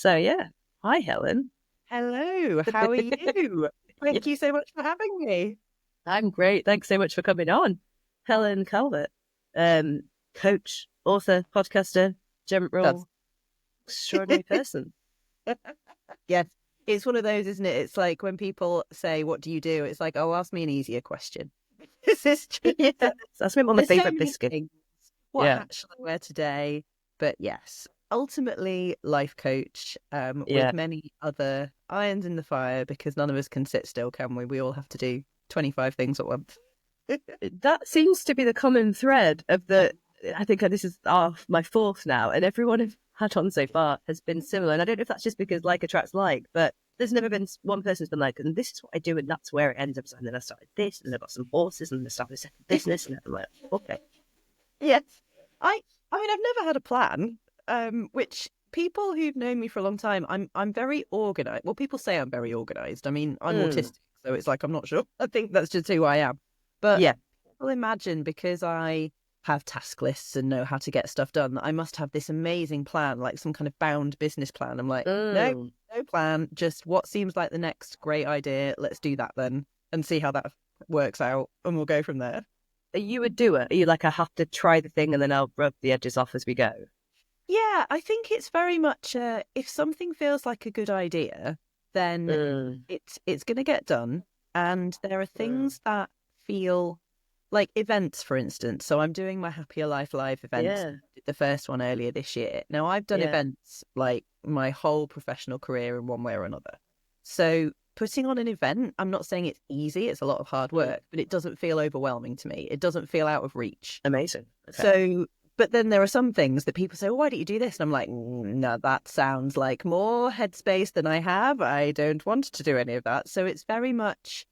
So yeah, hi Helen. Hello, how are you? Yeah, Thank you so much for having me. I'm great. Thanks so much for coming on. Helen Calvert, um, coach, author, podcaster, That's general, extraordinary person. yes, it's one of those, isn't it? It's like when people say, "What do you do?" It's like, "Oh, ask me an easier question." This is just Yeah, that's my there's so favorite many biscuit. things. What Yeah, hat shall I wear today? But yes, ultimately life coach, with yeah. many other irons in the fire because none of us can sit still, can we? We all have to do 25 things at once. That seems to be the common thread of the. I think this is my fourth now, and everyone I've had on so far has been similar. And I don't know if that's just because like attracts like, but there's never been one person's been like, and this is what I do, and that's where it ends up. And then I started this, and I got some horses, and I started a second business, and I'm like, okay, Yes. I I mean I've never had a plan. Which people who've known me for a long time, I'm very organized. Well, people say I'm very organized. I mean, I'm mm, autistic, so it's like I'm not sure. I think that's just who I am. But yeah, people imagine because I have task lists and know how to get stuff done, that I must have this amazing plan, like some kind of bound business plan. I'm like, no, mm. no plan, just what seems like the next great idea. Let's do that then and see how that works out, and we'll go from there. Are you a doer? Are you like I have to try the thing and then I'll rub the edges off as we go? Yeah, I think it's very much if something feels like a good idea, then Mm, it's going to get done. And there are mm. things that feel like events, for instance. So I'm doing my Happier Life Live events, Yeah, did the first one earlier this year. Now I've done yeah. events like my whole professional career in one way or another. So putting on an event, I'm not saying it's easy, it's a lot of hard Mm. work, but it doesn't feel overwhelming to me. It doesn't feel out of reach. Amazing. Okay. So, but then there are some things that people say, well, why don't you do this? And I'm like, no, that sounds like more headspace than I have. I don't want to do any of that. So it's very much,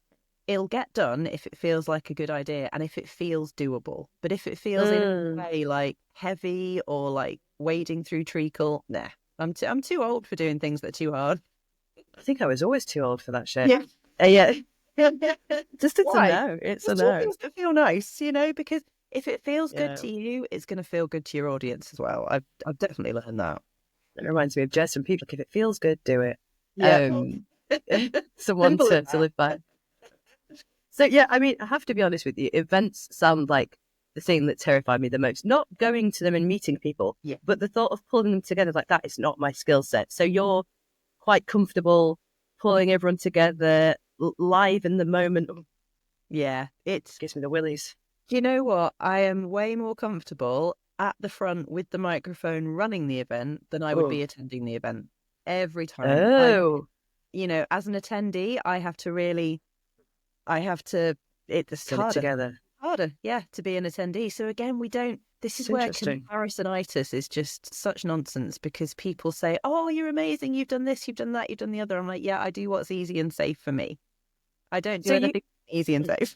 it'll get done if it feels like a good idea and if it feels doable. But if it feels in a Mm. way like heavy or like wading through treacle, nah, I'm too old for doing things that are too hard. I think I was always too old for that shit. Yeah. Yeah, just it's a Why? no. It's a Just do no. things that feel nice, because if it feels good Yeah. to you, it's going to feel good to your audience as well. I've definitely learned that. It reminds me of Jess and people. Like, if it feels good, do it. Yeah. Um, someone Simple as to that. live by. So yeah, I mean, I have to be honest with you. Events sound like the thing that terrified me the most. Not going to them and meeting people, Yeah. but the thought of pulling them together like that is not my skill set. So you're quite comfortable pulling everyone together live in the moment. Oh, Yeah. gives me the willies. Do you know what? I am way more comfortable at the front with the microphone running the event than I would be Oh, attending the event every time. oh, As an attendee, I have to, it's get it harder. together. Harder, yeah, to be an attendee. So again, this It's is where interesting. comparisonitis is just such nonsense because people say, oh, you're amazing, you've done this, you've done that, you've done the other. I'm like, yeah, I do what's easy and safe for me. I don't do So you, anything easy and safe.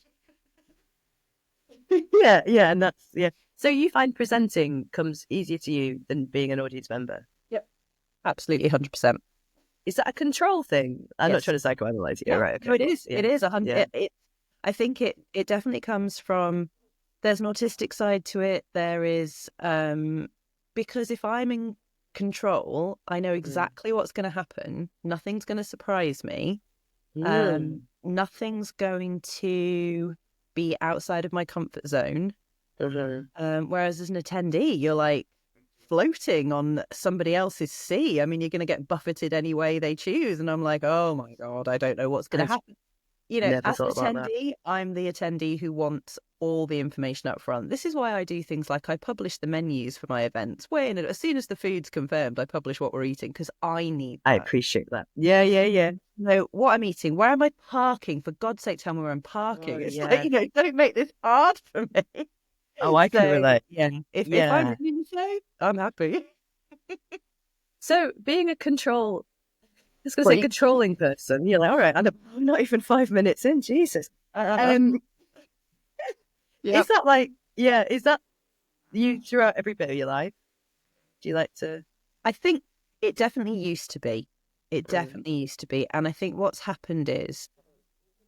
yeah, yeah, and that's yeah. So you find presenting comes easier to you than being an audience member. Yep. Absolutely 100%. Is that a control thing? I'm not Yes. trying to psychoanalyze you. Yeah. Right? No, Okay. it is. Yeah. It is 100. Yeah. I think it definitely comes from, there's an autistic side to it. There is, because if I'm in control, I know Mm. exactly what's going to happen. Nothing's going to surprise me. Mm. Nothing's going to be outside of my comfort zone. Mhm. Whereas as an attendee, you're like floating on somebody else's sea. I mean, you're going to get buffeted any way they choose. And I'm like, oh my God, I don't know what's going to I've happen. never As an thought about that. attendee, I'm the attendee who wants all the information up front. This is why I do things like I publish the menus for my events. As soon as the food's confirmed, I publish what we're eating because I need I that. appreciate that. Yeah. Yeah. Yeah. Know what I'm eating. Where am I parking? For God's sake, tell me where I'm Oh parking. It's like, yeah. don't make this hard for me. Oh, I can So relate. yeah, if I'm Yeah. running the show, I'm happy. So being a control, I was going to say Freak. controlling person, you're like, all right, I'm not even 5 minutes in. Jesus. Um, is Yep. that like, yeah, is that you throughout every bit of your life? Do you like to? I think it definitely used to be. It Mm. definitely used to be. And I think what's happened is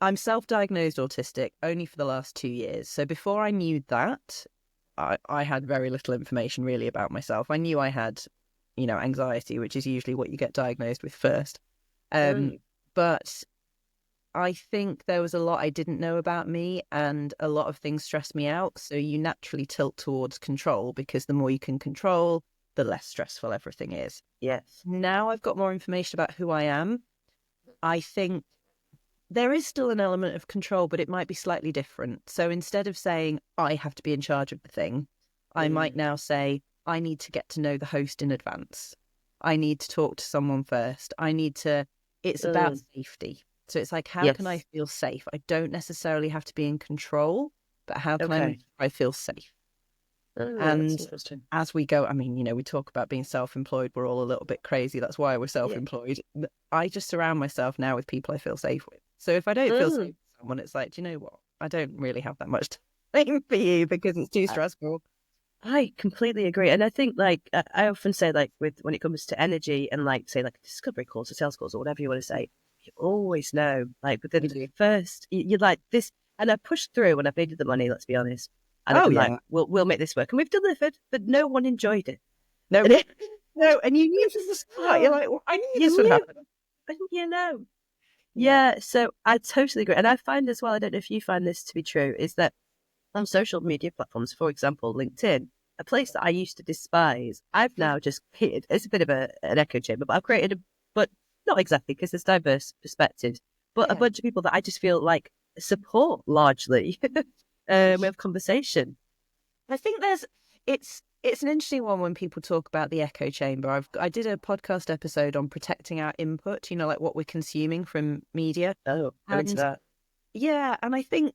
I'm self-diagnosed autistic only for the last 2 years. So before I knew that, I had very little information really about myself. I knew I had, anxiety, which is usually what you get diagnosed with first. But I think there was a lot I didn't know about me, and a lot of things stressed me out. So you naturally tilt towards control, because the more you can control, the less stressful everything is. Yes. Now I've got more information about who I am. I think there is still an element of control, but it might be slightly different. So instead of saying, I have to be in charge of the thing, I might now say, I need to get to know the host in advance. I need to talk to someone first. It's about safety. So it's like, how can I feel safe? I don't necessarily have to be in control, but how can I feel safe? And as we go, I mean, we talk about being self-employed. We're all a little bit crazy. That's why we're self-employed. Yeah. I just surround myself now with people I feel safe with. So if I don't feel safe with someone, it's like, do you know what? I don't really have that much time for you because it's too stressful. I completely agree. And I think, like, I often say, like, when it comes to energy and, like, say, like, discovery calls or sales calls or whatever you want to say, you always know, like, within the first, you're like this. And I pushed through when I've needed the money, let's be honest. And I've been like, we'll make this work. And we've delivered, but no one enjoyed it. No, no. And you knew from the start, you're like, well, I knew this would happen. Yeah, so I totally agree. And I find as well, I don't know if you find this to be true, is that on social media platforms, for example, LinkedIn, a place that I used to despise, I've now just created, it's a bit of an echo chamber, but I've created but not exactly, because there's diverse perspectives, but a bunch of people that I just feel like support largely. We have conversation. I think it's an interesting one when people talk about the echo chamber. I did a podcast episode on protecting our input, like what we're consuming from media. Oh, I'm into that. Yeah, and I think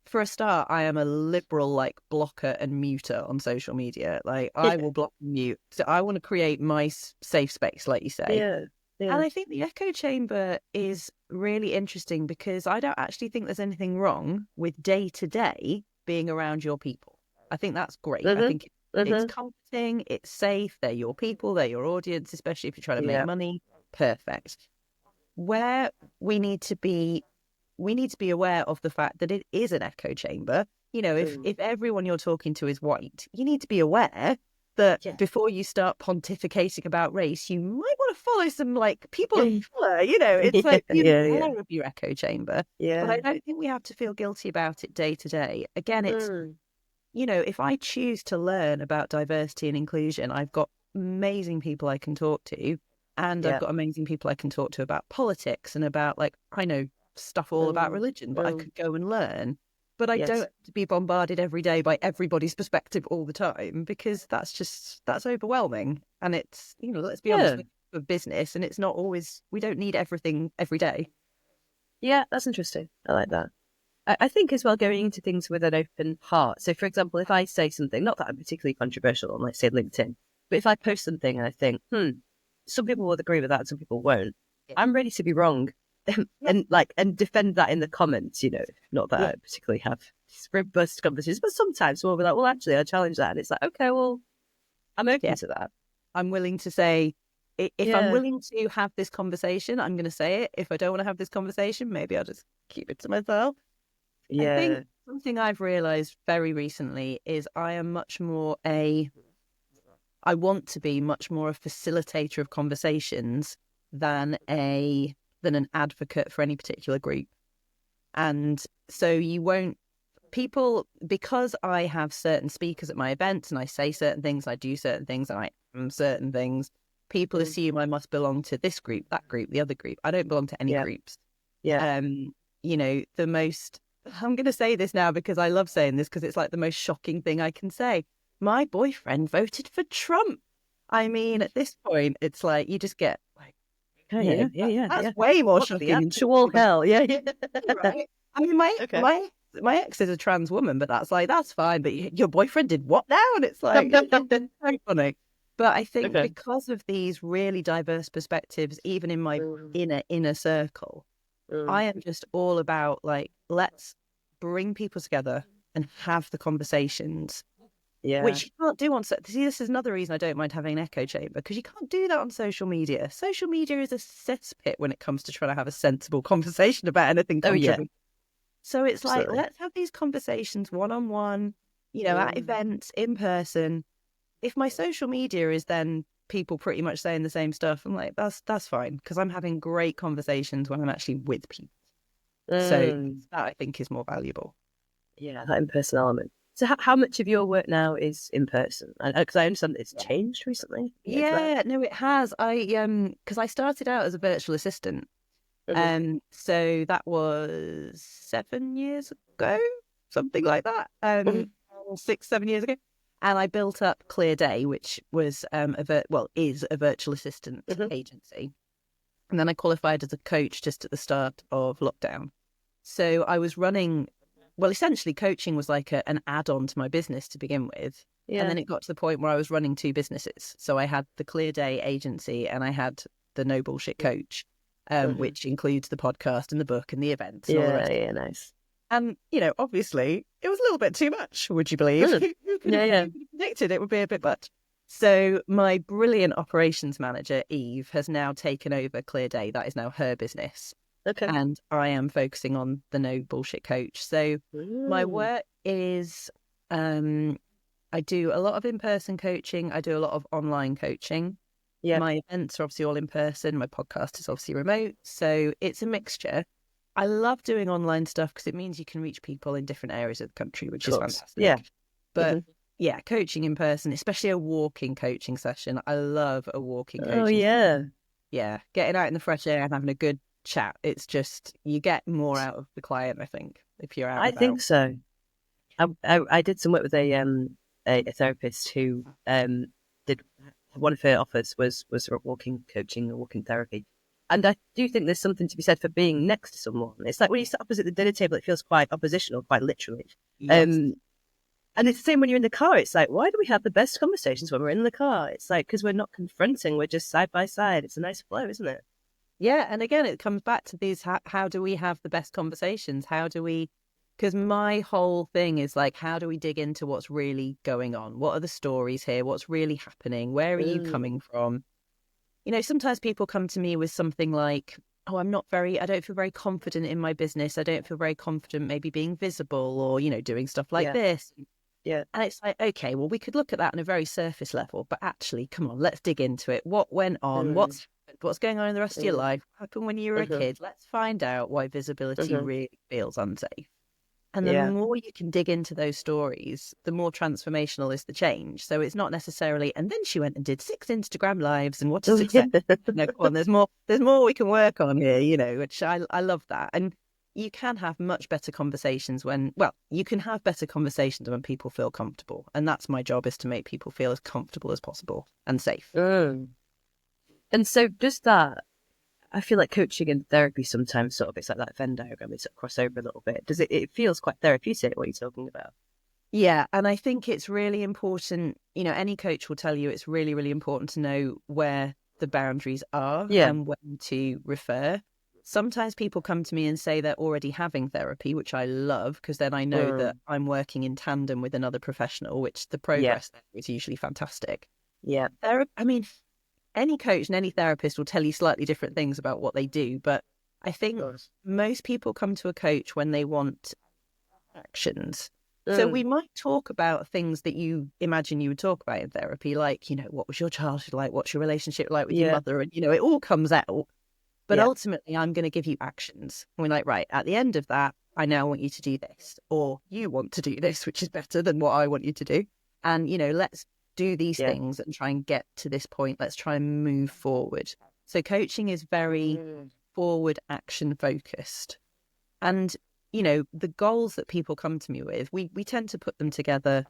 for a start, I am a liberal, like, blocker and muter on social media. Like, I will block and mute. So I want to create my safe space, like you say. Yeah. And I think the echo chamber is really interesting, because I don't actually think there's anything wrong with day-to-day being around your people. I think that's great. I think it's comforting, it's safe, they're your people, they're your audience, especially if you're trying to make money. Perfect. Where we need to be aware of the fact that it is an echo chamber. If everyone you're talking to is white, you need to be aware that before you start pontificating about race, you might want to follow some, like, people of colour. It's like you're aware of your echo chamber. Yeah. But I don't think we have to feel guilty about it day to day. Again, it's if I choose to learn about diversity and inclusion, I've got amazing people I can talk to, and I've got amazing people I can talk to about politics and about, like, I know stuff all about religion, but I could go and learn. But I don't have to be bombarded every day by everybody's perspective all the time, because that's overwhelming. And it's, let's be honest, for business, and it's not always, we don't need everything every day. Yeah, that's interesting. I like that. I think as well, going into things with an open heart. So, for example, if I say something, not that I'm particularly controversial on, let's say, LinkedIn, but if I post something and I think, some people will agree with that and some people won't, I'm ready to be wrong. and defend that in the comments, not that I particularly have robust conversations, but sometimes we'll be like, well, actually, I challenge that. And it's like, okay, well, I'm open to that. I'm willing to say, if I'm willing to have this conversation, I'm going to say it. If I don't want to have this conversation, maybe I'll just keep it to myself. Yeah. I think something I've realized very recently is I want to be much more a facilitator of conversations than an advocate for any particular group. And so because I have certain speakers at my events and I say certain things, I do certain things, and I am certain things, people assume I must belong to this group, that group, the other group. I don't belong to any groups. Yeah. I'm going to say this now because I love saying this, because it's like the most shocking thing I can say. My boyfriend voted for Trump. I mean, at this point, it's like you just get like, that's way more shocking. Actual hell, right? I mean, my ex is a trans woman, but that's fine. But your boyfriend did what now? And it's like very funny. But I think because of these really diverse perspectives, even in my inner circle, I am just all about, like, let's bring people together and have the conversations. Yeah. Which you can't do on... See, this is another reason I don't mind having an echo chamber, because you can't do that on social media. Social media is a cesspit when it comes to trying to have a sensible conversation about anything controversial. So it's like, let's have these conversations one-on-one, at events, in person. If my social media is then people pretty much saying the same stuff. I'm like, that's fine, because I'm having great conversations when I'm actually with people. So that I think is more valuable. Yeah, that in-person element. So how much of your work now is in person? Because I understand it's changed recently. Yeah, no, it has. Because I started out as a virtual assistant. So that was 7 years ago, something like that. 6, 7 years ago. And I built up Clear Day, which was is a virtual assistant agency. And then I qualified as a coach just at the start of lockdown. So I was running, well, essentially coaching was like an add-on to my business to begin with. Yeah. And then it got to the point where I was running 2 businesses. So I had the Clear Day agency and I had the No Bullshit Coach, which includes the podcast and the book and the events and all the rest. Yeah, nice. And, obviously it was a little bit too much, would you believe? Who could have predicted it would be a bit much? So my brilliant operations manager, Eve, has now taken over Clear Day. That is now her business. Okay. And I am focusing on the No Bullshit Coach. So my work is, I do a lot of in-person coaching. I do a lot of online coaching. Yeah. My events are obviously all in person. My podcast is obviously remote. So it's a mixture. I love doing online stuff because it means you can reach people in different areas of the country, which is fantastic. Yeah. But yeah, coaching in person, especially a walking coaching session. I love a walking coaching session. Yeah. Getting out in the fresh air and having a good chat. It's just, you get more out of the client, I think, if you're out. I think so. I did some work with a therapist who did, one of her offers was walking coaching or walking therapy. And I do think there's something to be said for being next to someone. It's like when you sit opposite the dinner table, it feels quite oppositional, quite literally. Yes. And it's the same when you're in the car. It's like, why do we have the best conversations when we're in the car? It's like, because we're not confronting, we're just side by side. It's a nice flow, isn't it? Yeah. And again, it comes back to these, how do we have the best conversations? How do we, because my whole thing is like, how do we dig into what's really going on? What are the stories here? What's really happening? Where are you coming from? Sometimes people come to me with something like, oh, I don't feel very confident in my business. I don't feel very confident maybe being visible or, doing stuff like this. Yeah. And it's like, okay, well, we could look at that on a very surface level, but actually, come on, let's dig into it. What went on? What's going on in the rest of your life? What happened when you were a kid? Let's find out why visibility really feels unsafe. And the more you can dig into those stories, the more transformational is the change. So it's not necessarily, and then she went and did 6 Instagram lives and what is success? No, come on, there's more we can work on here, which I love that. And you can have much better conversations when people feel comfortable. And that's my job, is to make people feel as comfortable as possible and safe. And so does that, I feel like coaching and therapy sometimes it's like that Venn diagram, it's cross over a little bit. It feels quite therapeutic, what you're talking about. Yeah. And I think it's really important, any coach will tell you it's really, really important to know where the boundaries are and when to refer. Sometimes people come to me and say they're already having therapy, which I love, because then I know that I'm working in tandem with another professional, which the progress there is usually fantastic. Yeah. Any coach and any therapist will tell you slightly different things about what they do, but I think most people come to a coach when they want actions. So we might talk about things that you imagine you would talk about in therapy, like, what was your childhood like? What's your relationship like with your mother? And, it all comes out. But ultimately, I'm going to give you actions. And we're like, right, at the end of that, I now want you to do this, or you want to do this, which is better than what I want you to do. And, let's do these things and try and get to this point. Let's try and move forward. So coaching is very forward action focused. And, the goals that people come to me with, we tend to put them together.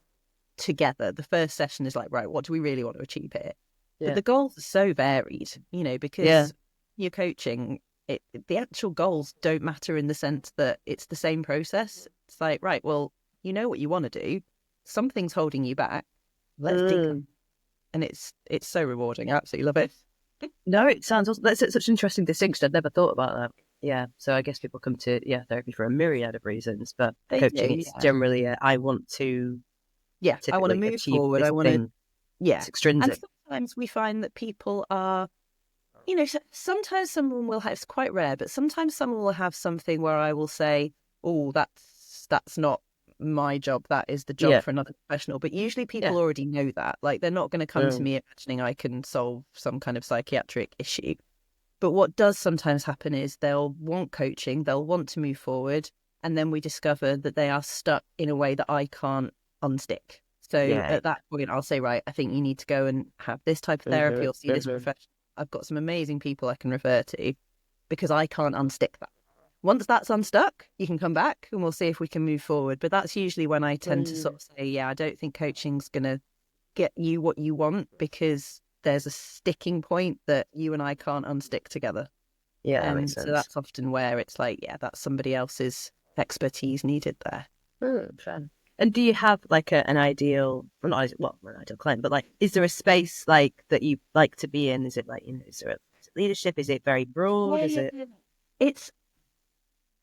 The first session is like, right, what do we really want to achieve here? But the goals are so varied, because you're coaching, the actual goals don't matter in the sense that it's the same process. It's like, right, well, you know what you want to do. Something's holding you back. Let's dig them. And it's so rewarding. I absolutely love it. No, it sounds awesome. That's such an interesting distinction. I'd never thought about that. Yeah. So I guess people come to therapy for a myriad of reasons, but coaching is generally I want to I want to move forward. I want to it's extrinsic. And sometimes we find that people are, sometimes someone will have, it's quite rare, but sometimes someone will have something where I will say, oh, that's not my job. That is the job for another professional. But usually people already know that. Like, they're not going to come to me imagining I can solve some kind of psychiatric issue. But what does sometimes happen is they'll want coaching, they'll want to move forward, and then we discover that they are stuck in a way that I can't unstick. So at that point, I'll say, right, I think you need to go and have this type of therapy or see this professional. I've got some amazing people I can refer to because I can't unstick that. Once that's unstuck, you can come back and we'll see if we can move forward. But that's usually when I tend to sort of say, yeah, I don't think coaching's going to get you what you want because there's a sticking point that you and I can't unstick together. Yeah, that makes sense. So that's often where it's like, yeah, that's somebody else's expertise needed there. Fair. And do you have like an ideal, well, not an ideal client, but like, is there a space like that you like to be in? Is it like, is there leadership? Is it very broad? Is it? It's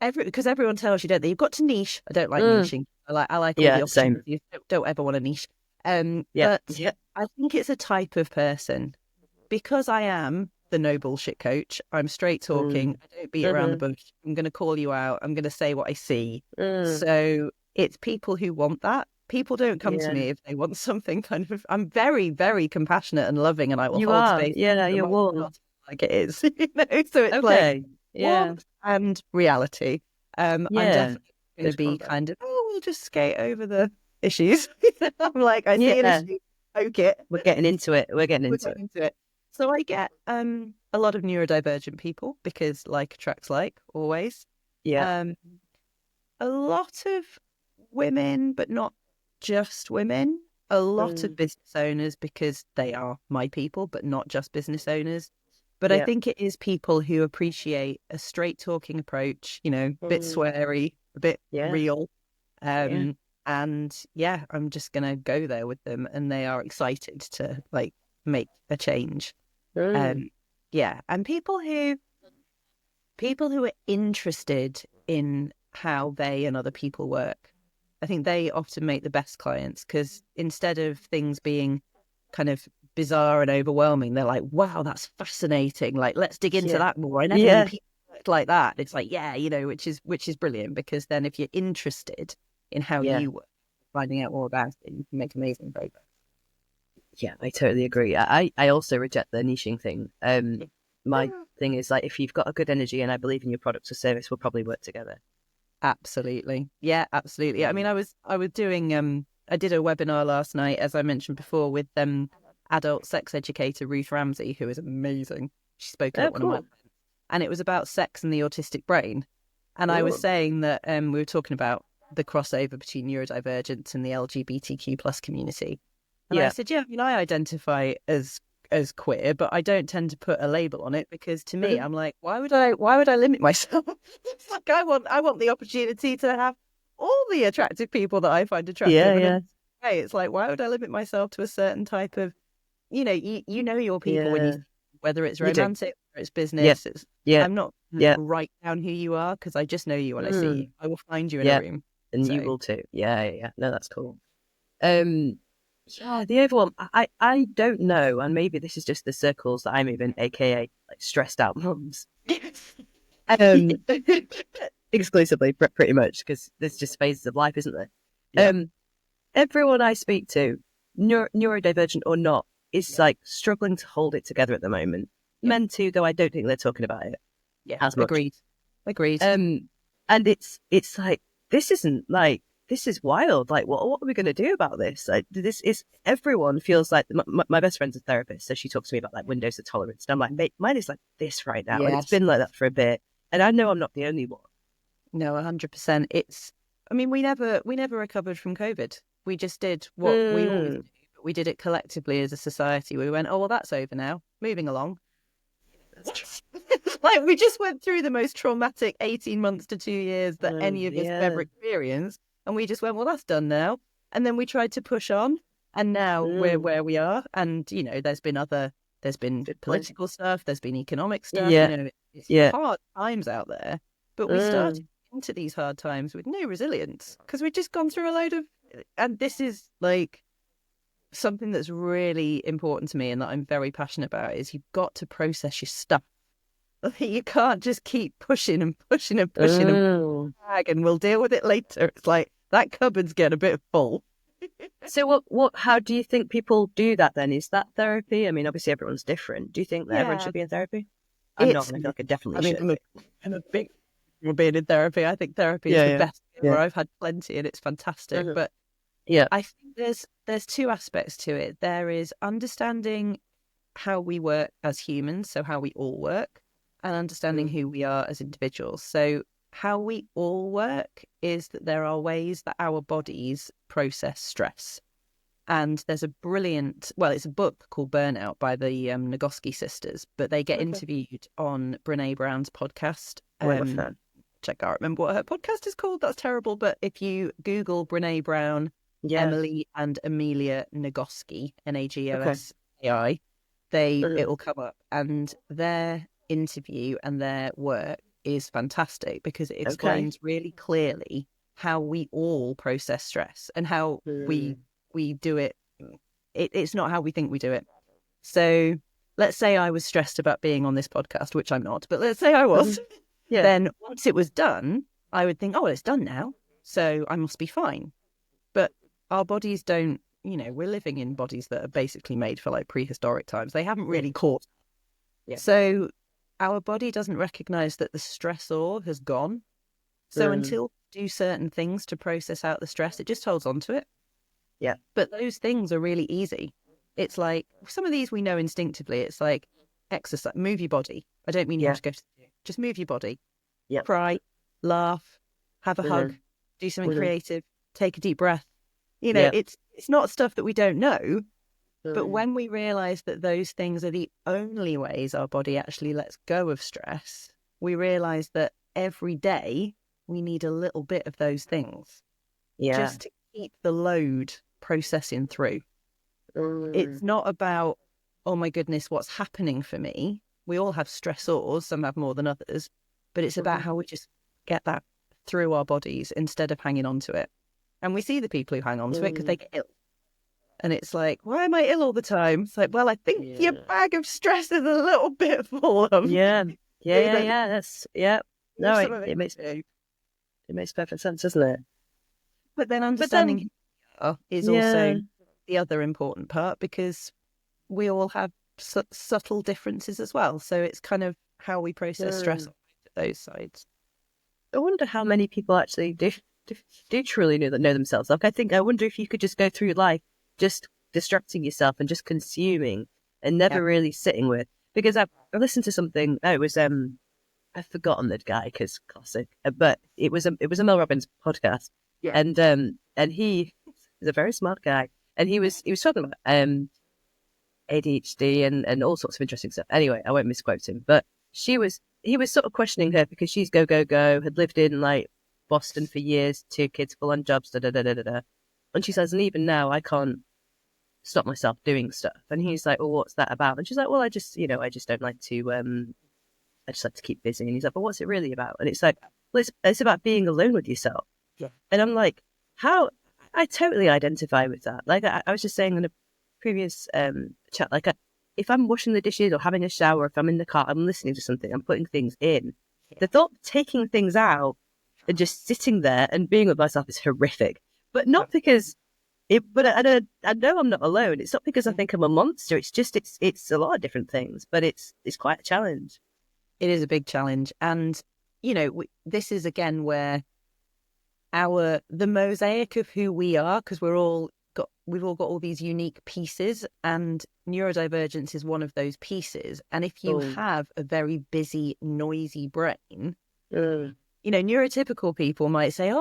because everyone tells you, don't they? You've got to niche. I don't like niching. I like all the options. You don't ever want to niche. But I think it's a type of person. Because I am the no bullshit coach, I'm straight talking. I don't beat around the bush. I'm going to call you out. I'm going to say what I see. So it's people who want that. People don't come to me if they want something kind of... I'm very, very compassionate and loving, and I will hold space. Yeah, you're warm. Like it is. So it's like warmth and reality. I'm definitely going to be kind of, we'll just skate over the issues. I'm like, I see an issue, poke it. We're getting into it. We're getting into it. So I get a lot of neurodivergent people because like attracts like, always. Yeah. A lot of women, but not just women. A lot of business owners because they are my people, but not just business owners. But I think it is people who appreciate a straight talking approach, a bit sweary, a bit real. And I'm just going to go there with them and they are excited to like make a change. And people who are interested in how they and other people work. I think they often make the best clients because instead of things being kind of bizarre and overwhelming, they're like, wow, that's fascinating. Like, let's dig into that more. I never knew people worked like that. It's like, which is brilliant because then if you're interested in how you work, finding out more about it, you can make amazing progress. Yeah, I totally agree. I also reject the niching thing. My thing is like, if you've got a good energy and I believe in your product or service, we'll probably work together. Absolutely. Yeah, absolutely. I mean, I was doing, I did a webinar last night, as I mentioned before, with adult sex educator Ruth Ramsey, who is amazing. She spoke at one of my events. And it was about sex and the autistic brain. And I was saying that we were talking about the crossover between neurodivergence and the LGBTQ plus community. And I said, I identify as queer, but I don't tend to put a label on it because to me, I'm like, why would I limit myself? It's like I want the opportunity to have all the attractive people that I find attractive. It's like, why would I limit myself to a certain type of, you know your people when you, whether it's romantic or it's business. I'm not write down who you are because I just know you when I see you. I will find you in a room. And you will too. Yeah. No, that's cool. The overwhelm, I don't know, and maybe this is just the circles that I'm in, aka like stressed out mums. Exclusively, pretty much, because there's just phases of life, isn't there? Everyone I speak to, neurodivergent or not, is like struggling to hold it together at the moment. Men too, though I don't think they're talking about it. As much. Agreed. And it's like, this is wild. Like, what are we going to do about this? Like, everyone feels like my best friend's a therapist, so she talks to me about like windows of tolerance. And I'm like, mate, mine is like this right now. And it's been like that for a bit. And I know I'm not the only one. No, 100%. We never recovered from COVID. We just did what we always do. But we did it collectively as a society. We went, oh, well, that's over now. Moving along. Like, we just went through the most traumatic 18 months to 2 years that any of us have ever experienced. And we just went, well, that's done now. And then we tried to push on. And now we're where we are. And, there's been political stuff. There's been economic stuff. It's hard times out there. But we started into these hard times with no resilience because we'd just gone through a load of... And this is like something that's really important to me and that I'm very passionate about is you've got to process your stuff. You can't just keep pushing and pushing and pushing and we'll deal with it later. It's like, that cupboard's getting a bit full. So how do you think people do that then? Is that therapy? I mean, obviously everyone's different. Do you think that everyone should be in therapy? I'm not, and I feel like I definitely should. I'm a big for being in therapy. I think therapy is the best ever. I've had plenty and it's fantastic. But I think there's two aspects to it. There is understanding how we work as humans, so how we all work, and understanding who we are as individuals. So how we all work is that there are ways that our bodies process stress. And there's a brilliant, it's a book called Burnout by the Nagoski sisters, but they get interviewed on Brene Brown's podcast. Which I can't remember what her podcast is called. That's terrible. But if you Google Brene Brown, Emily and Amelia Nagoski, Nagosai, it will come up. And their interview and their work is fantastic because it explains really clearly how we all process stress and how we do it. It's not how we think we do it. So let's say I was stressed about being on this podcast, which I'm not, but let's say I was. Then once it was done, I would think, it's done now, so I must be fine. But our bodies don't, we're living in bodies that are basically made for like prehistoric times. They haven't really caught. So our body doesn't recognize that the stressor has gone. So until we do certain things to process out the stress, it just holds on to it. Yeah. But those things are really easy. It's like, some of these we know instinctively. It's like exercise, move your body. I don't mean you have to go to the gym. Just move your body. Yeah. Cry, laugh, have a hug, do something creative, take a deep breath. It's not stuff that we don't know. But when we realise that those things are the only ways our body actually lets go of stress, we realise that every day we need a little bit of those things. Yeah. Just to keep the load processing through. It's not about, oh my goodness, what's happening for me? We all have stressors, some have more than others, but it's about how we just get that through our bodies instead of hanging on to it. And we see the people who hang on to it because they get ill. And it's like, why am I ill all the time? It's like, well, I think your bag of stress is a little bit full of. Yeah. No, it makes perfect sense, doesn't it? But then understanding is also the other important part, because we all have subtle differences as well. So it's kind of how we process stress on those sides. I wonder how many people actually do truly know themselves. Like, I wonder if you could just go through life just distracting yourself and just consuming and never really sitting with. Because I listened to something. It was I've forgotten the guy because classic, but it was a Mel Robbins podcast, and he is a very smart guy, and he was talking about ADHD and all sorts of interesting stuff. Anyway, I won't misquote him, but he was sort of questioning her because she's go, had lived in like Boston for years, 2 kids, full on jobs, and she says, and even now I can't stop myself doing stuff. And he's like, well, what's that about? And she's like, well, I just don't like to, I just like to keep busy. And he's like, but what's it really about? And it's like, well, it's about being alone with yourself. Yeah. And I'm like, how? I totally identify with that. Like I was just saying in a previous chat, like if I'm washing the dishes or having a shower, if I'm in the car, I'm listening to something, I'm putting things in. The thought of taking things out and just sitting there and being with myself is horrific. But not because but I know I'm not alone. It's not because I think I'm a monster. It's just it's a lot of different things, but it's quite a challenge. It is a big challenge, and this is again where the mosaic of who we are, because we've all got all these unique pieces, and neurodivergence is one of those pieces. And if you have a very busy, noisy brain. Neurotypical people might say,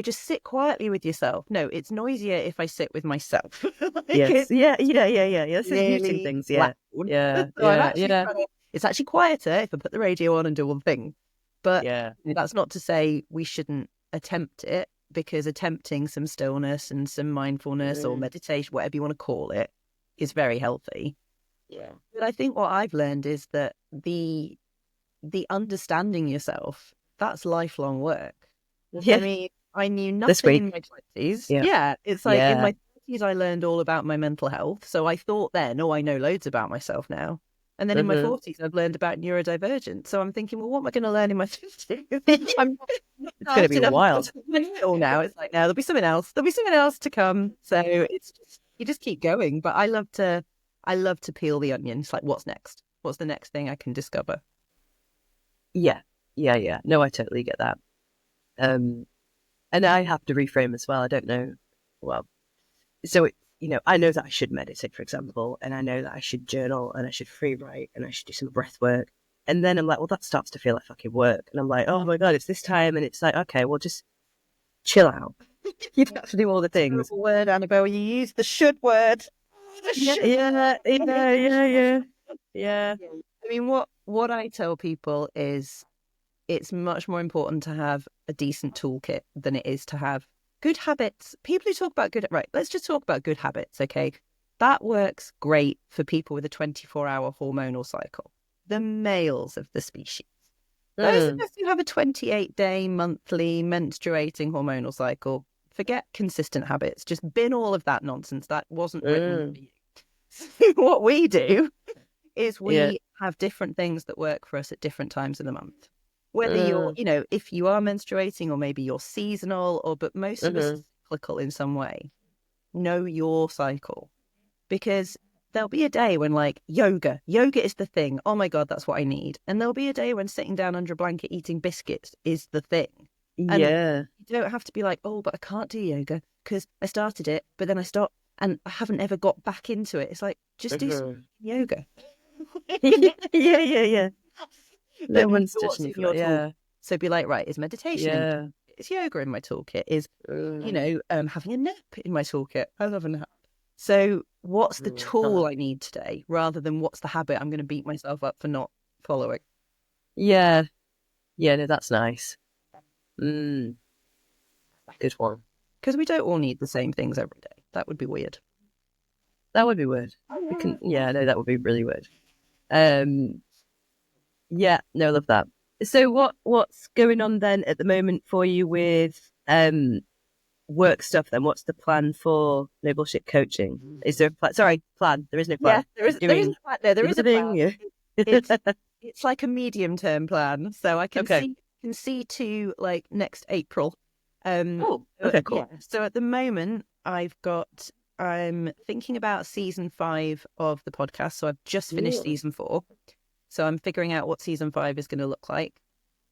just sit quietly with yourself. No, it's noisier if I sit with myself. Yes. Yeah. This is muting things. Yeah. It's actually quieter if I put the radio on and do all the thing. But that's not to say we shouldn't attempt it, because attempting some stillness and some mindfulness or meditation, whatever you want to call it, is very healthy. Yeah. But I think what I've learned is that the understanding yourself, that's lifelong work. Yeah. I mean, I knew nothing in my 20s. Yeah. It's like in my 30s, I learned all about my mental health. So I thought then, I know loads about myself now. And then in my 40s, I've learned about neurodivergence. So I'm thinking, well, what am I going to learn in my 50s? I'm not it's going to be a while. All now it's like, no, there'll be something else. There'll be something else to come. So it's just, you just keep going. But I love to peel the onion. It's like, what's next? What's the next thing I can discover? Yeah. No, I totally get that. And I have to reframe as well. I don't know. Well, so I know that I should meditate, for example, and I know that I should journal and I should free write and I should do some breath work. And then I'm like, well, that starts to feel like fucking work. And I'm like, oh my God, it's this time. And it's like, okay, well, just chill out. You don't have to do all the things. Word, Annabelle, you use the should word. Yeah. I mean, what I tell people is it's much more important to have a decent toolkit than it is to have good habits. People who talk about right, let's just talk about good habits, okay? That works great for people with a 24-hour hormonal cycle, the males of the species. Those of us who have a 28-day monthly menstruating hormonal cycle, forget consistent habits. Just bin all of that nonsense. That wasn't written for you. So what we do is we have different things that work for us at different times of the month. Whether you're, if you are menstruating or maybe you're seasonal, but most of us are cyclical in some way. Know your cycle. Because there'll be a day when yoga is the thing. Oh my God, that's what I need. And there'll be a day when sitting down under a blanket eating biscuits is the thing. And you don't have to be like, oh, but I can't do yoga because I started it, but then I stopped and I haven't ever got back into it. It's like, just do some yoga. Yeah. No one's touching your tool. So be like, right, is meditation is yoga in my toolkit? Is having a nap in my toolkit? I love a nap. So what's the tool I need today, rather than what's the habit I'm going to beat myself up for not following? Yeah, no, that's nice. Good one. Because we don't all need the same things every day. That would be weird. That would be weird. That would be really weird. Yeah, no, I love that. So what's going on then at the moment for you with work stuff then? What's the plan for No Bullshit Coaching? Is there a plan? Sorry, plan. There is no plan. Yeah, there is a plan. No, there is a plan. Yeah. It's like a medium-term plan. So I can see to next April. Okay, cool. Yeah. So at the moment I'm thinking about season 5 of the podcast. So I've just finished season 4. So I'm figuring out what season 5 is going to look like.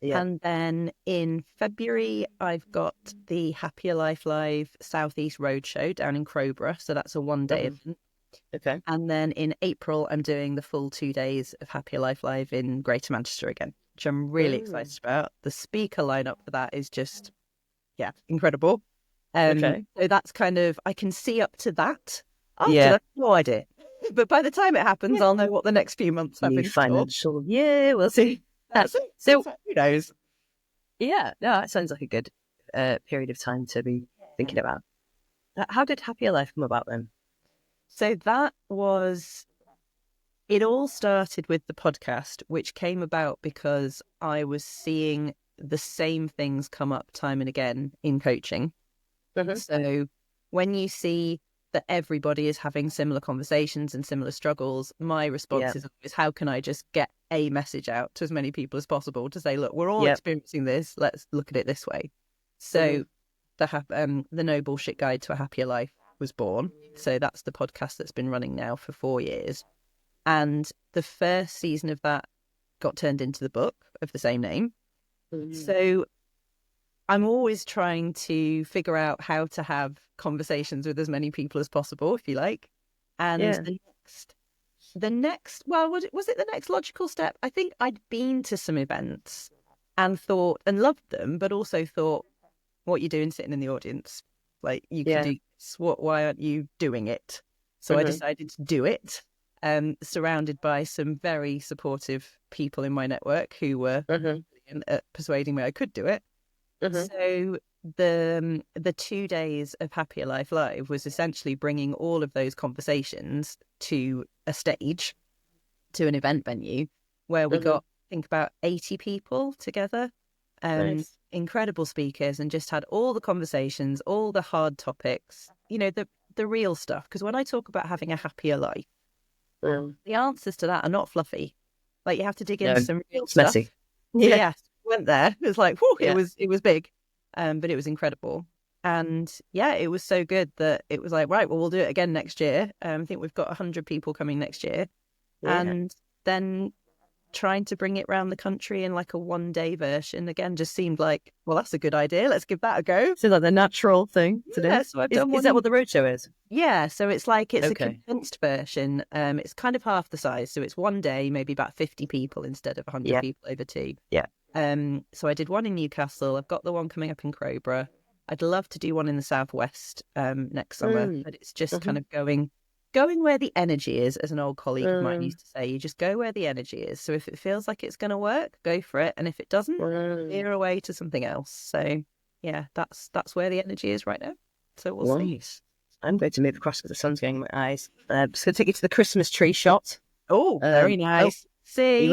Yeah. And then in February, I've got the Happier Life Live Southeast Roadshow down in Crowborough. So that's a one-day event. Okay. And then in April, I'm doing the full 2 days of Happier Life Live in Greater Manchester again, which I'm really excited about. The speaker lineup for that is just, incredible. So that's kind of, I can see up to that. After that, no idea. But by the time it happens, I'll know what the next few months have been. Financial, we'll see. So who knows? Yeah, no, that sounds like a good period of time to be thinking about. How did Happier Life come about then? So it all started with the podcast, which came about because I was seeing the same things come up time and again in coaching. So when you see that everybody is having similar conversations and similar struggles, my response is always, how can I just get a message out to as many people as possible to say, look, we're all experiencing this. Let's look at it this way. So the No Bullshit Guide to a Happier Life was born. So that's the podcast that's been running now for 4 years. And the first season of that got turned into the book of the same name. So I'm always trying to figure out how to have conversations with as many people as possible, if you like. And the next, well, was it the next logical step? I think I'd been to some events and thought and loved them, but also thought, what you doing sitting in the audience? Like, you can do this. Why aren't you doing it? So I decided to do it, surrounded by some very supportive people in my network who were persuading me I could do it. So the 2 days of Happier Life Live was essentially bringing all of those conversations to a stage, to an event venue, where we got, I think, about 80 people together, incredible speakers, and just had all the conversations, all the hard topics, the real stuff. Because when I talk about having a happier life, the answers to that are not fluffy. Like, you have to dig into some real stuff. Messy. Yes, went there. It was like, whew, it was big. but it was incredible. And yeah, it was so good that it was like, right, well, we'll do it again next year. I think we've got 100 people coming next year. Yeah. And then trying to bring it around the country in like a 1-day version again just seemed like, well, that's a good idea. Let's give that a go. Seems like the natural thing to do. Yeah, so I've done Is that what the roadshow is? Yeah, so it's like it's a Okay. condensed version. It's kind of half the size, so it's 1 day, maybe about 50 people instead of 100 Yeah. people over 2. Yeah. So I did one in Newcastle. I've got the one coming up in Crowborough. I'd love to do one in the southwest next summer, but it's just kind of going where the energy is, as an old colleague of mine used to say. You just go where the energy is. So if it feels like it's going to work, go for it, and if it doesn't, veer away to something else. So yeah, that's where the energy is right now. So we'll see. I'm going to move across because the sun's getting in my eyes. I'm just going to take you to the Christmas tree shot. Oh, very nice. See,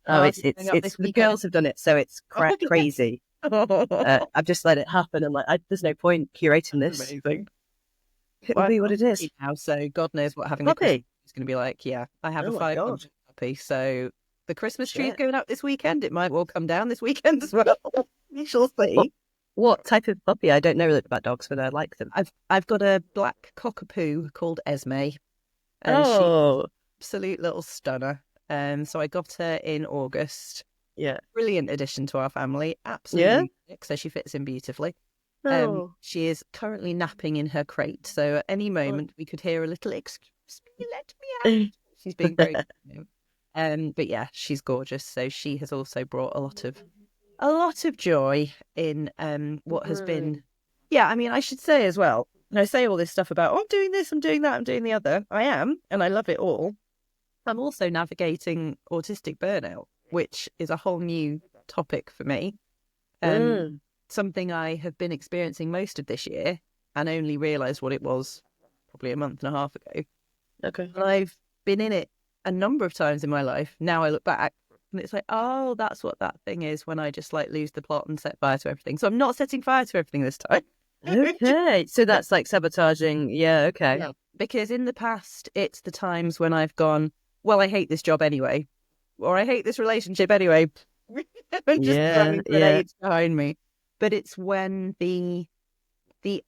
it's the girls have done it, so it's crazy. I've just let it happen. I'm like, there's no point curating this. Amazing. It'll be what it is now. So God knows what having a Christmas is going to be like. Yeah, I have a 5-month puppy, so the Christmas tree is going up this weekend. It might well come down this weekend as well. We shall see. What type of puppy? I don't know about dogs, but I like them. I've got a black cockapoo called Esme, and she's an absolute little stunner. So I got her in August. Yeah, brilliant addition to our family. Absolutely, so she fits in beautifully. She is currently napping in her crate, so at any moment we could hear a little "excuse me, let me out." She's being very but yeah, she's gorgeous. So she has also brought a lot of joy in what has been. Yeah, I mean, I should say as well, I say all this stuff about, I'm doing this, I'm doing that, I'm doing the other. I am, and I love it all. I'm also navigating autistic burnout, which is a whole new topic for me. Something I have been experiencing most of this year and only realised what it was probably a month and a half ago. Okay. And I've been in it a number of times in my life. Now I look back and it's like, oh, that's what that thing is when I just like lose the plot and set fire to everything. So I'm not setting fire to everything this time. Okay. So that's like sabotaging. Yeah, okay. Yeah. Because in the past, it's the times when I've gone, well, I hate this job anyway, or I hate this relationship anyway. I'm just throwing grenades behind me. But it's when the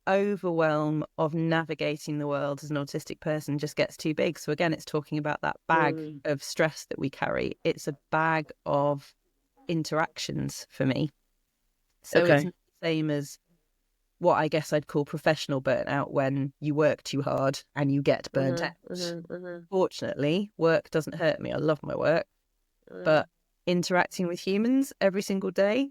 overwhelm of navigating the world as an autistic person just gets too big. So again, it's talking about that bag of stress that we carry. It's a bag of interactions for me. So it's not the same as what I guess I'd call professional burnout, when you work too hard and you get burnt out. Fortunately, work doesn't hurt me. I love my work. But interacting with humans every single day,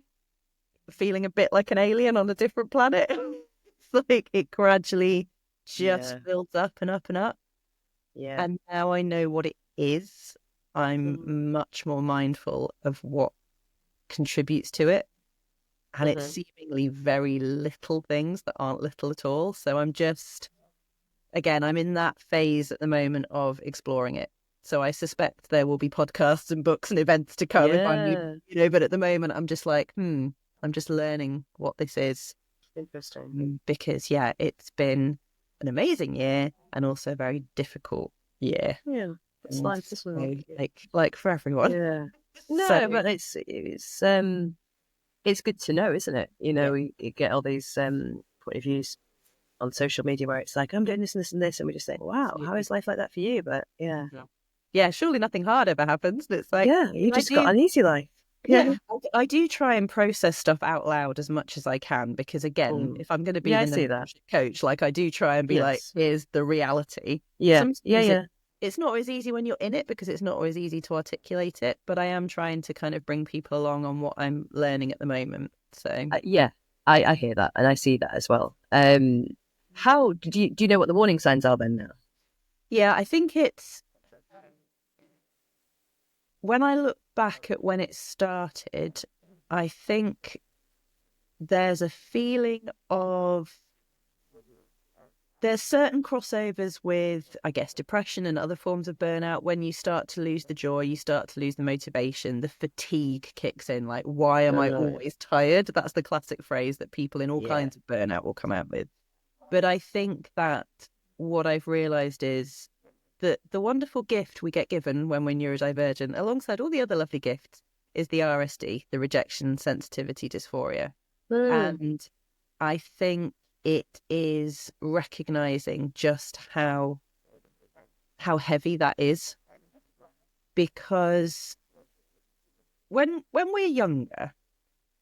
feeling a bit like an alien on a different planet, it's like it gradually just builds up and up and up. Yeah. And now I know what it is. I'm much more mindful of what contributes to it. And it's seemingly very little things that aren't little at all. So I'm in that phase at the moment of exploring it. So I suspect there will be podcasts and books and events to come if I need, but at the moment I'm just like, I'm just learning what this is. Interesting. Because, it's been an amazing year and also a very difficult year. Yeah. It's life, isn't it? Like for everyone. Yeah. No, but it's good to know, isn't it? You know, we get all these point of views on social media where it's like, I'm doing this and this and this, and we just think, wow, how is life like that for you? But yeah, surely nothing hard ever happens. It's like, you just got an easy life. Yeah, I do try and process stuff out loud as much as I can, because again, if I'm going to be a coach, like I do try and be like, here's the reality. It's not always easy when you're in it, because it's not always easy to articulate it, but I am trying to kind of bring people along on what I'm learning at the moment. So I hear that, and I see that as well. How do you know what the warning signs are then now? Yeah, I think it's, when I look back at when it started, I think there's a feeling of, there's certain crossovers with, I guess, depression and other forms of burnout. When you start to lose the joy, you start to lose the motivation, the fatigue kicks in. Like, why am I always tired? That's the classic phrase that people in all kinds of burnout will come out with. But I think that what I've realised is that the wonderful gift we get given when we're neurodivergent, alongside all the other lovely gifts, is the RSD, the rejection sensitivity dysphoria. And I think it is recognizing just how heavy that is, because when we're younger,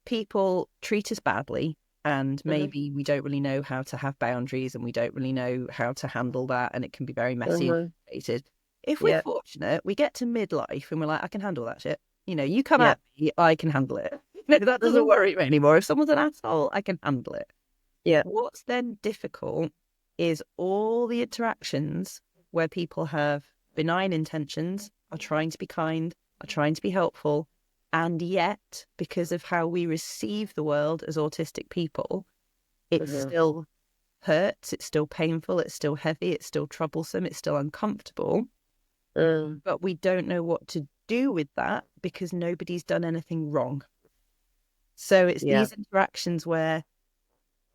people treat us badly, and maybe we don't really know how to have boundaries, and we don't really know how to handle that, and it can be very messy and complicated. If we're fortunate, we get to midlife and we're like, I can handle that shit. You come at me, I can handle it. No, that doesn't worry me anymore. If someone's an asshole, I can handle it. Yeah. What's then difficult is all the interactions where people have benign intentions, are trying to be kind, are trying to be helpful, and yet, because of how we receive the world as autistic people, it still hurts, it's still painful, it's still heavy, it's still troublesome, it's still uncomfortable. But we don't know what to do with that because nobody's done anything wrong. So it's these interactions where,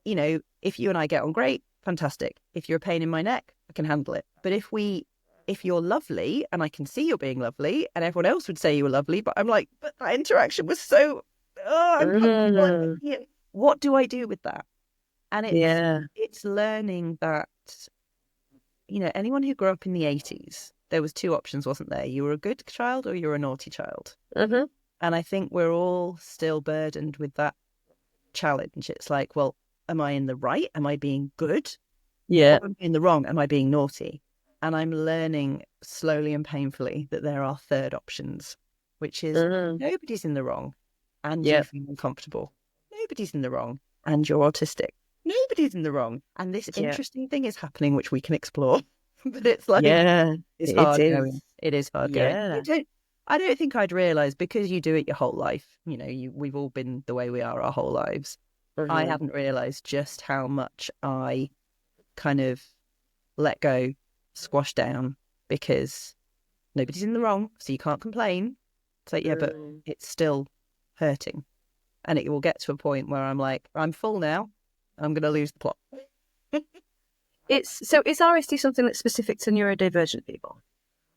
if you and I get on great, fantastic. If you're a pain in my neck, I can handle it. But if you're lovely and I can see you're being lovely and everyone else would say you were lovely, but I'm like, but that interaction was so uncomfortable. What do I do with that? And it's learning that, anyone who grew up in the 80s, there was two options, wasn't there? You were a good child or you were a naughty child. And I think we're all still burdened with that challenge. It's like, well, am I in the right? Am I being good? Yeah. Or am I in the wrong? Am I being naughty? And I'm learning slowly and painfully that there are third options, which is nobody's in the wrong and you feel uncomfortable. Nobody's in the wrong and you're autistic. Nobody's in the wrong. And this interesting thing is happening, which we can explore. But it's like, it's hard going. It is hard going. I don't think I'd realise, because you do it your whole life. We've all been the way we are our whole lives. I hadn't realised just how much I kind of let go, squash down, because nobody's in the wrong, so you can't complain. It's like, but it's still hurting. And it will get to a point where I'm like, I'm full now, I'm going to lose the plot. Is RSD something that's specific to neurodivergent people?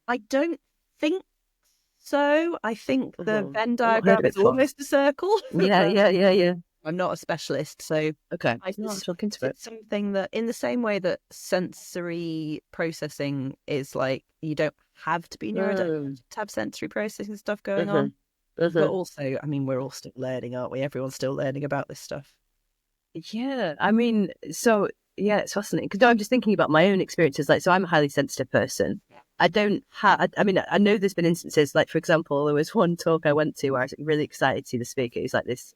I don't think so. I think the Venn diagram is almost a circle. Yeah. I'm not a specialist, so okay. I just look into it. It's something that, in the same way that sensory processing is like, you don't have to be neurodivergent to have sensory processing stuff going on. But also, we're all still learning, aren't we? Everyone's still learning about this stuff. Yeah, it's fascinating, because I'm just thinking about my own experiences. So I'm a highly sensitive person. I don't have, I know there's been instances, like, for example, there was one talk I went to where I was really excited to see the speaker. He's like this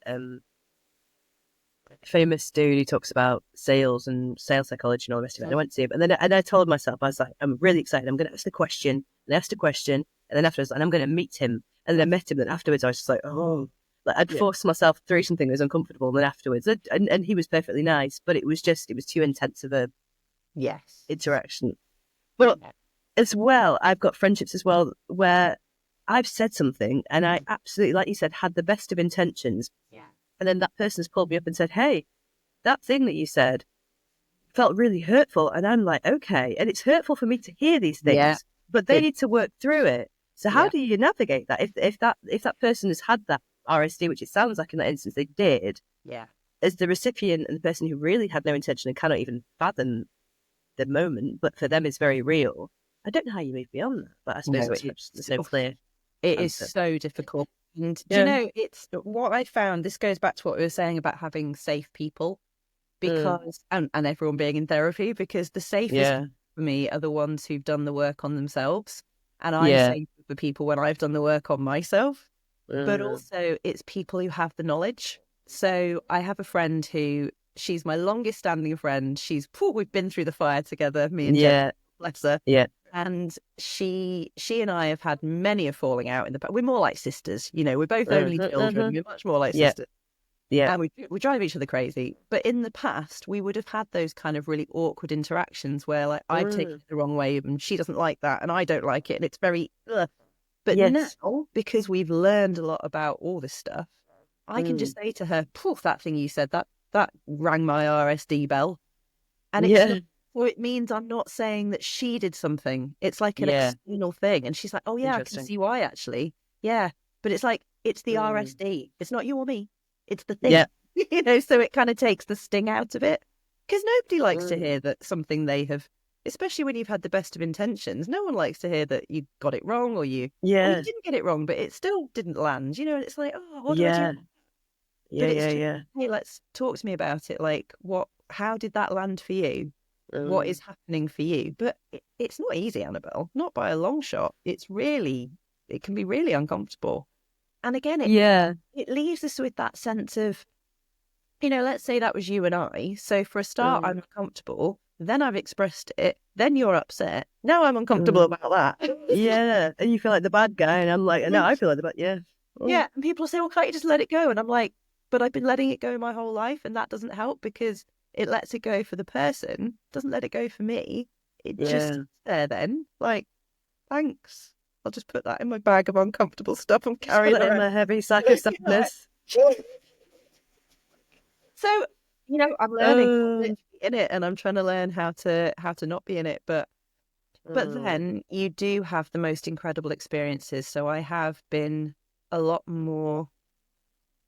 famous dude who talks about sales and sales psychology and all the rest of it. And I went to see him, and I told myself, I was like, I'm really excited. I'm going to ask the question. And I asked a question, and then afterwards, and I'm going to meet him. And then I met him, and afterwards I was just like, oh. Like, I'd forced myself through something that was uncomfortable, and then afterwards, and he was perfectly nice, but it was too intense of a interaction. Well, as well, I've got friendships as well where I've said something, and I absolutely, like you said, had the best of intentions, and then that person's pulled me up and said, hey, that thing that you said felt really hurtful, and I'm like, okay, and it's hurtful for me to hear these things, but they need to work through it. So how do you navigate that if that person has had that RSD, which it sounds like in that instance they did, as the recipient and the person who really had no intention and cannot even fathom the moment, but for them it's very real. I don't know how you move beyond that, but I suppose there's no clear It answer. is so difficult. And do you know, it's what I found, this goes back to what we were saying about having safe people, because and everyone being in therapy, because the safest for me are the ones who've done the work on themselves. And I'm safe for people when I've done the work on myself. But also it's people who have the knowledge. So I have a friend who, she's my longest standing friend. We've been through the fire together, me and Jen, bless her. Yeah. And she and I have had many a falling out in the past. We're more like sisters, we're both only children. We're much more like sisters. Yeah. And we drive each other crazy. But in the past, we would have had those kind of really awkward interactions where, like, I've taken it the wrong way and she doesn't like that and I don't like it. And it's very, But now, because we've learned a lot about all this stuff, I can just say to her, poof, that thing you said, that rang my RSD bell. And it's it means I'm not saying that she did something. It's like an external thing. And she's like, oh, yeah, I can see why, actually. Yeah. But it's like, it's the RSD. It's not you or me. It's the thing. So it kind of takes the sting out of it. Because nobody likes to hear that something they have, especially when you've had the best of intentions, no one likes to hear that you got it wrong or you didn't get it wrong, but it still didn't land, and it's like, oh, what do I do? Yeah, But it's just, yeah. hey, let's talk to me about it. Like, how did that land for you? What is happening for you? But it's not easy, Annabelle, not by a long shot. It can be really uncomfortable. And again, it leaves us with that sense of, let's say that was you and I. So for a start, I'm uncomfortable. Then I've expressed it. Then you're upset. Now I'm uncomfortable about that. Yeah. And you feel like the bad guy. And I'm like, no, I feel like the bad, yeah. Yeah. And people say, well, can't you just let it go? And I'm like, but I've been letting it go my whole life. And that doesn't help because it lets it go for the person. Doesn't let it go for me. It just sits there then. Like, thanks. I'll just put that in my bag of uncomfortable stuff and carry it in my heavy sack of sadness. So, I'm learning in it, and I'm trying to learn how to not be in it. But then you do have the most incredible experiences. So I have been a lot more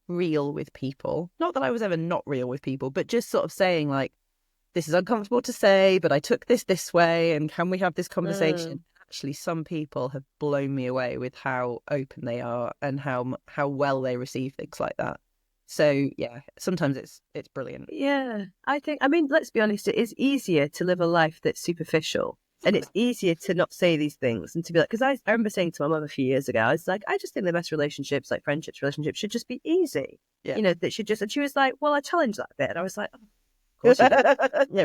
real with people. Not that I was ever not real with people, but just sort of saying like, this is uncomfortable to say, but I took this way, and can we have this conversation? Actually, some people have blown me away with how open they are and how well they receive things like that. So yeah, sometimes it's brilliant. Yeah, I mean, let's be honest, it is easier to live a life that's superficial, and it's easier to not say these things and to be like, because I remember saying to my mum a few years ago, I was like, I just think the best relationships, like relationships should just be easy. Yeah. That should just, and she was like, well, I challenged that a bit. And I was like, oh, of course you did. Yeah,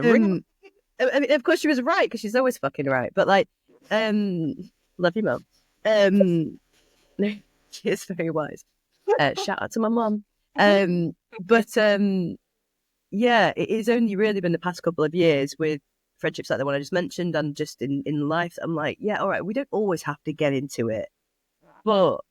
I mean, of course she was right, because she's always fucking right. But like, love you, mum. She is very wise. Shout out to my mum. Yeah, it is only really been the past couple of years with friendships like the one I just mentioned and just in life. I'm like, yeah, all right, we don't always have to get into it, but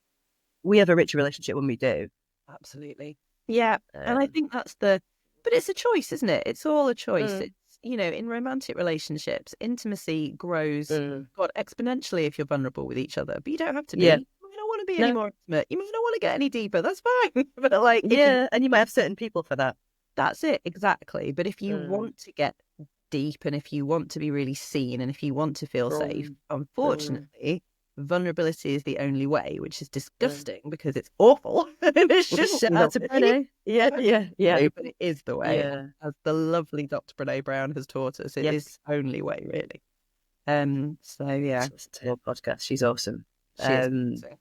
we have a richer relationship when we do. Absolutely. Yeah. And I think but it's a choice, isn't it? It's all a choice. It's, in romantic relationships, intimacy grows exponentially if you're vulnerable with each other, but you don't have to be. Yeah. You don't want to be any more intimate. You might not want to get any deeper. That's fine. But and you might have certain people for that. That's it. Exactly. But if you want to get deep and if you want to be really seen and if you want to feel safe, unfortunately, vulnerability is the only way, which is disgusting because it's awful. It's just shout out to Brené. Yeah. But it is the way, as the lovely Dr. Brené Brown has taught us. It is the only way, really. So yeah, listen to her podcast. She's awesome. She is amazing.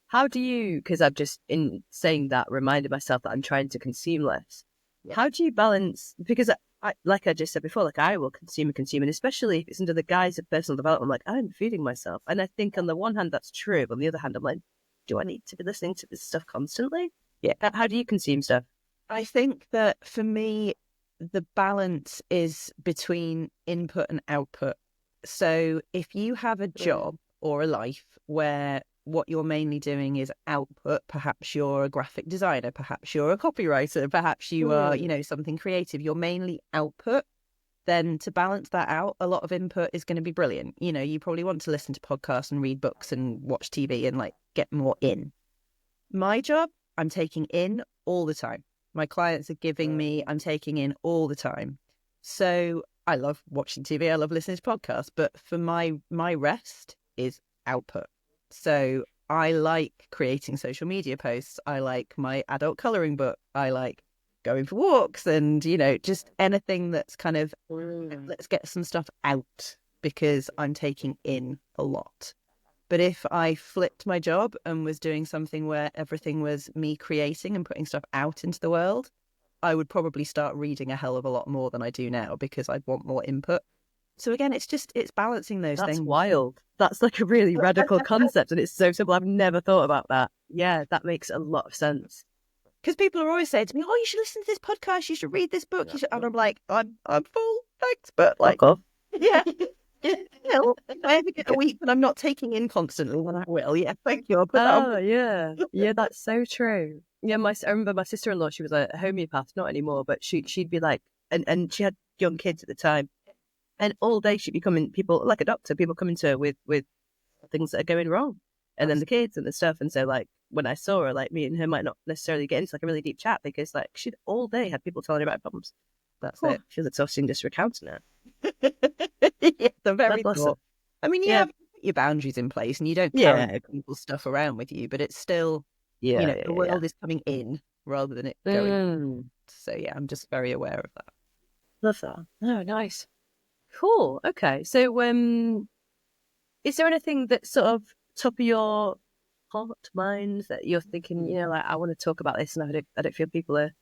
How do you? Because I've just in saying that reminded myself that I'm trying to consume less. Yeah. How do you balance? Because I, like I just said before, like I will consume, and especially if it's under the guise of personal development, I'm like, I'm feeding myself. And I think on the one hand, that's true. But on the other hand, I'm like, do I need to be listening to this stuff constantly? Yeah. How do you consume stuff? I think that for me, the balance is between input and output. So if you have a job or a life where what you're mainly doing is output, perhaps you're a graphic designer, perhaps you're a copywriter, perhaps you are, something creative, you're mainly output, then to balance that out, a lot of input is going to be brilliant. You probably want to listen to podcasts and read books and watch TV and like get more in. My job, I'm taking in all the time. My clients are giving me, I'm taking in all the time. So I love watching TV, I love listening to podcasts, but for my rest is output. So I like creating social media posts. I like my adult colouring book. I like going for walks and, just anything that's kind of, let's get some stuff out because I'm taking in a lot. But if I flipped my job and was doing something where everything was me creating and putting stuff out into the world, I would probably start reading a hell of a lot more than I do now because I'd want more input. So again, it's balancing those things. That's wild. That's like a really radical concept and it's so simple. I've never thought about that. Yeah, that makes a lot of sense. Because people are always saying to me, oh, you should listen to this podcast, you should read this book. And I'm like, I'm full, thanks. But like, yeah. If I ever get a week when I'm not taking in constantly, then I will. Yeah, thank you. Yeah, that's so true. Yeah, I remember my sister-in-law, she was a homeopath, not anymore, but she'd be like, and she had young kids at the time. And all day she'd be coming, people, like a doctor, people coming to her with things that are going wrong. And then the kids and the stuff. And so like, when I saw her, like me and her might not necessarily get into like a really deep chat because like she'd all day had people telling her about problems. That's Oh, it. feels exhausting just recounting it. Yeah, the very God bless her. thought. I mean, you Yeah. have your boundaries in place and you don't carry Yeah. people's stuff around with you, but it's still, Yeah. the Yeah. world is coming in rather than it Yeah. going. So yeah, I'm just very aware of that. Love that. Oh, nice. Cool. Okay. So, is there anything that's sort of top of your heart, mind that you're thinking, like I want to talk about this, and I don't feel people are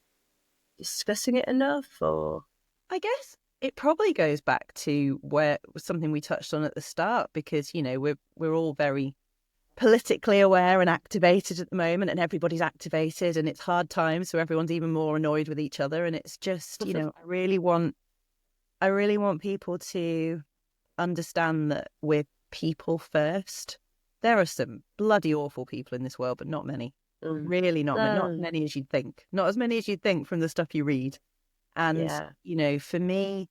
discussing it enough, or I guess it probably goes back to where something we touched on at the start, because we're all very politically aware and activated at the moment, and everybody's activated, and it's hard times, so everyone's even more annoyed with each other. And it's just, I really want people to understand that we're people first. There are some bloody awful people in this world, but not many. Really not many as you'd think. Not as many as you'd think from the stuff you read. And, for me,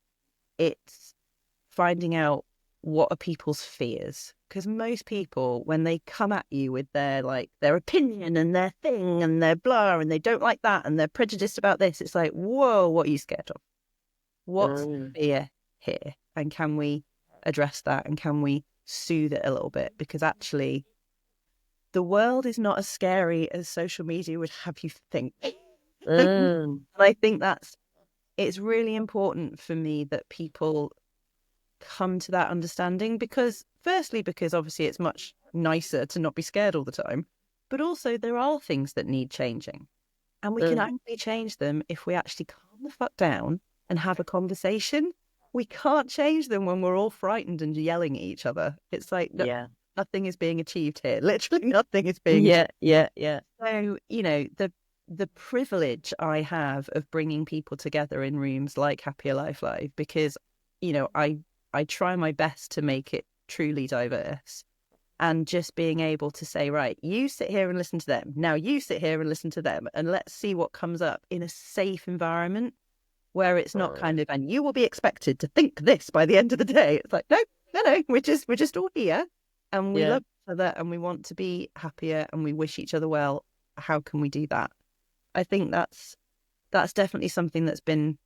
it's finding out what are people's fears. Because most people, when they come at you with their opinion and their thing and their blah, and they don't like that and they're prejudiced about this, it's like, whoa, what are you scared of? What's the fear here? And can we address that? And can we soothe it a little bit? Because actually, the world is not as scary as social media would have you think. And I think it's really important for me that people come to that understanding, because obviously it's much nicer to not be scared all the time, but also there are things that need changing, and we can only change them if we actually calm the fuck down and have a conversation. We can't change them when we're all frightened and yelling at each other. It's like, nothing is being achieved here. Literally nothing is being achieved. Yeah. So, the privilege I have of bringing people together in rooms like Happier Life Live, because, I try my best to make it truly diverse, and just being able to say, right, you sit here and listen to them. Now you sit here and listen to them, and let's see what comes up in a safe environment where it's not kind of, and you will be expected to think this by the end of the day. It's like, no, we're just all here, and we love each other, and we want to be happier, and we wish each other well. How can we do that? I think that's definitely something that's been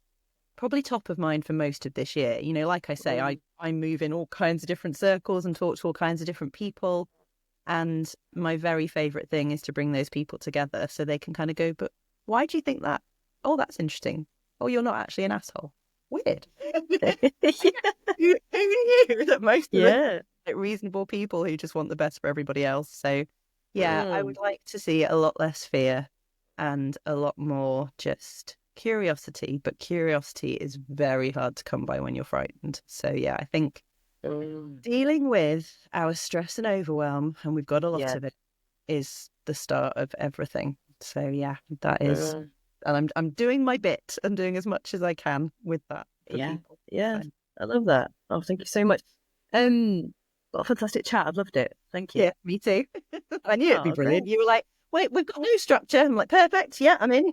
probably top of mind for most of this year. Like I say, I move in all kinds of different circles and talk to all kinds of different people. And my very favourite thing is to bring those people together so they can kind of go, but why do you think that? Oh, that's interesting. Oh, you're not actually an asshole. Weird. Who knew that most of them are reasonable people who just want the best for everybody else? So, I would like to see a lot less fear and a lot more just curiosity. But curiosity is very hard to come by when you're frightened. So, I think dealing with our stress and overwhelm, and we've got a lot of it, is the start of everything. So, that is... And I'm doing my bit and doing as much as I can with that for people. Yeah, so. I love that. Oh, thank you so much. What a fantastic chat. I've loved it. Thank you. Yeah, me too. I knew it'd be brilliant. Great. You were like, wait, we've got no structure. I'm like, perfect. Yeah, I'm in.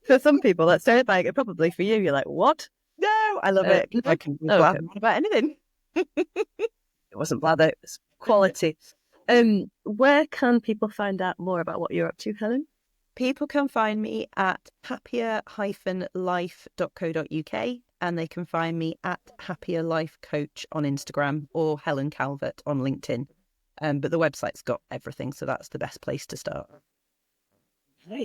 For some people, that's terrifying. Probably for you, you're like, what? No, I love it. I can blab about anything. It wasn't blather. It was quality. Where can people find out more about what you're up to, Helen? People can find me at happier-life.co.uk, and they can find me at Happier Life Coach on Instagram, or Helen Calvert on LinkedIn. But the website's got everything, so that's the best place to start. Nice.